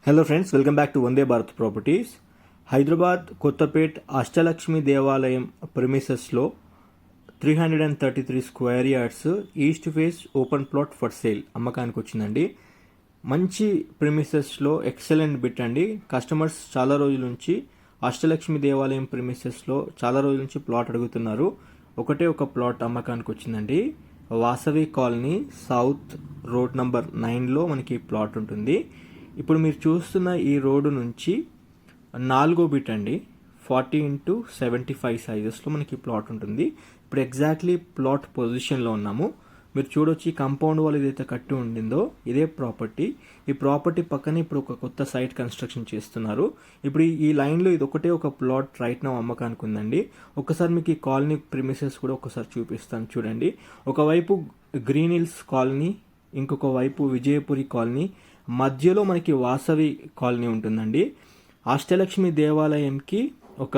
Hello friends, welcome back to Vande Bharat properties. Hyderabad Kothapet Ashtalakshmi దేవాలయం ప్రిమిసెస్లో 333 square yards east face open plot for sale అమ్మకానికి వచ్చిందండి. మంచి ప్రిమిసెస్లో excellent bit అండి. Customers చాలా రోజుల నుంచి అష్టలక్ష్మి దేవాలయం ప్రిమిసెస్లో చాలా రోజుల నుంచి ప్లాట్ అడుగుతున్నారు. ఒకటే ఒక ప్లాట్ అమ్మకానికి వచ్చిందండి. Vasavi colony south road number 9లో మనకి ప్లాట్ ఉంటుంది. ఇప్పుడు మీరు చూస్తున్న ఈ రోడ్డు నుంచి 4వ బిట్ అండి. 40x75 సైజెస్లో మనకి ప్లాట్ ఉంటుంది. ఇప్పుడు ఎగ్జాక్ట్లీ ప్లాట్ పొజిషన్లో ఉన్నాము. మీరు చూడొచ్చు, ఈ కాంపౌండ్ వాళ్ళు ఏదైతే కట్టి ఉండిందో ఇదే ప్రాపర్టీ. ఈ ప్రాపర్టీ పక్కనే ఇప్పుడు ఒక కొత్త సైట్ కన్స్ట్రక్షన్ చేస్తున్నారు. ఇప్పుడు ఈ లైన్లో ఇది ఒకటే ఒక ప్లాట్ రైట్ నా అమ్మకానికి ఉందండి. ఒకసారి మీకు ఈ కాలనీ ప్రిమిసెస్ కూడా ఒకసారి చూపిస్తాను చూడండి. ఒకవైపు గ్రీన్ హిల్స్ కాలనీ, ఇంకొక వైపు విజయపురి కాలనీ, మధ్యలో మనకి వాసవి కాలనీ ఉంటుందండి. అష్టలక్ష్మి దేవాలయంకి ఒక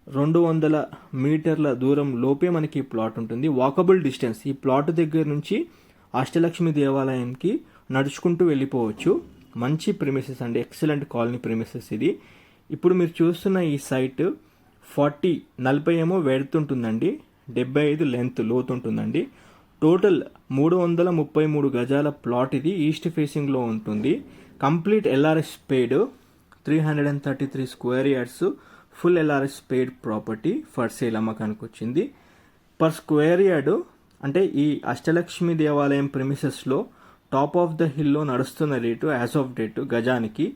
200 మీటర్ల దూరం లోపే మనకి ప్లాట్ ఉంటుంది. Walkable distance. ఈ ప్లాట్ దగ్గర నుంచి అష్టలక్ష్మి దేవాలయంకి నడుచుకుంటూ వెళ్ళిపోవచ్చు. మంచి ప్రిమిసెస్ అండి, ఎక్సలెంట్ కాలనీ ప్రిమిసెస్ ఇది. ఇప్పుడు మీరు చూస్తున్న ఈ సైట్ 40 ఏమో వెడుతుంటుందండి, 75 లెంత్ లోతు ఉంటుందండి. టోటల్ 333 గజాల ప్లాట్ ఇది. ఈస్ట్ ఫేసింగ్లో ఉంటుంది. Complete LRS paid 333 square yards full LRS paid property for sale అమ్మకానికి వచ్చింది. పర్ స్క్వేర్ యార్డ్ అంటే ఈ అష్టలక్ష్మి దేవాలయం ప్రిమిసెస్లో టాప్ ఆఫ్ ద హిల్లో నడుస్తున్న రేటు యాజ్ ఆఫ్ డేట్ గజానికి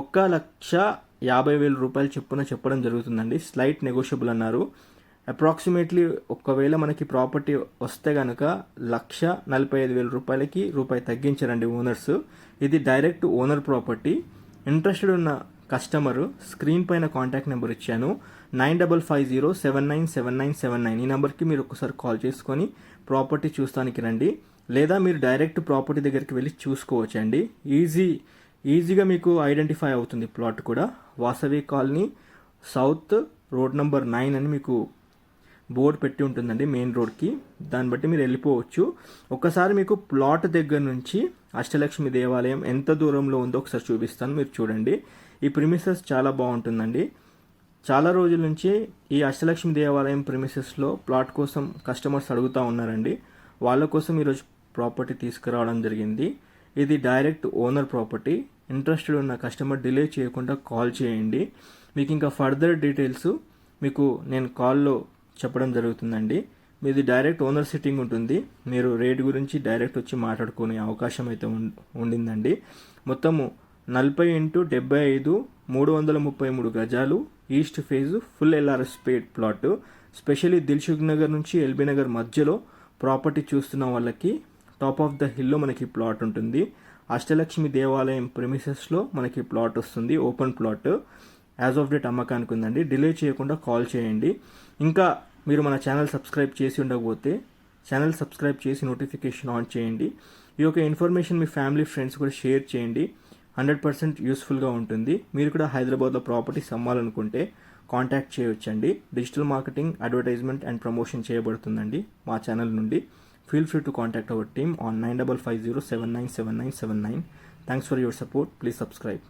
1,50,000 రూపాయలు చొప్పున చెప్పడం జరుగుతుందండి. స్లైట్ నెగోషియబుల్ అన్నారు. అప్రాక్సిమేట్లీ ఒకవేళ మనకి ప్రాపర్టీ వస్తే కనుక 1,45,000 రూపాయలకి రూపాయి తగ్గించారండి ఓనర్స్. ఇది డైరెక్ట్ ఓనర్ ప్రాపర్టీ. ఇంట్రెస్టెడ్ ఉన్న కస్టమర్ స్క్రీన్ పైన కాంటాక్ట్ నెంబర్ ఇచ్చాను, 9550797979. ఈ నెంబర్కి మీరు ఒకసారి కాల్ చేసుకొని ప్రాపర్టీ చూస్తానికి రండి, లేదా మీరు డైరెక్ట్ ప్రాపర్టీ దగ్గరికి వెళ్ళి చూసుకోవచ్చండి. ఈజీగా మీకు ఐడెంటిఫై అవుతుంది ప్లాట్ కూడా. Vasavi colony south road number 9 అని మీకు బోర్డు పెట్టి ఉంటుందండి మెయిన్ రోడ్కి. దాన్ని బట్టి మీరు వెళ్ళిపోవచ్చు. ఒకసారి మీకు ప్లాట్ దగ్గర నుంచి అష్టలక్ష్మి దేవాలయం ఎంత దూరంలో ఉందో ఒకసారి చూపిస్తాను, మీరు చూడండి. ఈ ప్రిమిసెస్ చాలా బాగుంటుందండి. చాలా రోజుల నుంచి ఈ అష్టలక్ష్మి దేవాలయం ప్రిమిసెస్లో ప్లాట్ కోసం కస్టమర్స్ అడుగుతూ ఉన్నారండి. వాళ్ళ కోసం ఈరోజు ప్రాపర్టీ తీసుకురావడం జరిగింది. ఇది డైరెక్ట్ ఓనర్ ప్రాపర్టీ. ఇంట్రెస్టెడ్ ఉన్న కస్టమర్ డిలే చేయకుండా కాల్ చేయండి. మీకు ఇంకా ఫర్దర్ డీటెయిల్స్ మీకు నేను కాల్లో చెప్పడం జరుగుతుందండి. మీది డైరెక్ట్ ఓనర్ సిట్టింగ్ ఉంటుంది. మీరు రేట్ గురించి డైరెక్ట్ వచ్చి మాట్లాడుకునే అవకాశం అయితే ఉండిందండి. మొత్తము 40x75 333 గజాలు east phase full LRS paid plot. Specially Dilsukh Nagar నుంచి ఎల్బీ నగర్ మధ్యలో ప్రాపర్టీ చూస్తున్న వాళ్ళకి టాప్ ఆఫ్ ద హిల్లో మనకి ప్లాట్ ఉంటుంది. అష్టలక్ష్మి దేవాలయం ప్రిమిసెస్లో మనకి ప్లాట్ వస్తుంది, open plot. As of date అమ్మకానికి ఉందండి. డిలే చేయకుండా కాల్ చేయండి. ఇంకా మీరు మన ఛానల్ సబ్స్క్రైబ్ చేసి ఉండకపోతే ఛానల్ సబ్స్క్రైబ్ చేసి నోటిఫికేషన్ ఆన్ చేయండి. ఈ యొక్క ఇన్ఫర్మేషన్ మీ ఫ్యామిలీ ఫ్రెండ్స్ కూడా షేర్ చేయండి. 100% యూస్ఫుల్గా ఉంటుంది. మీరు కూడా హైదరాబాద్లో ప్రాపర్టీస్ అమ్మాలనుకుంటే కాంటాక్ట్ చేయవచ్చండి. Digital marketing, advertisement and promotion చేయబడుతుందండి మా ఛానల్ నుండి. Feel free to contact our team on 9550797979. Thanks for your support. Please subscribe.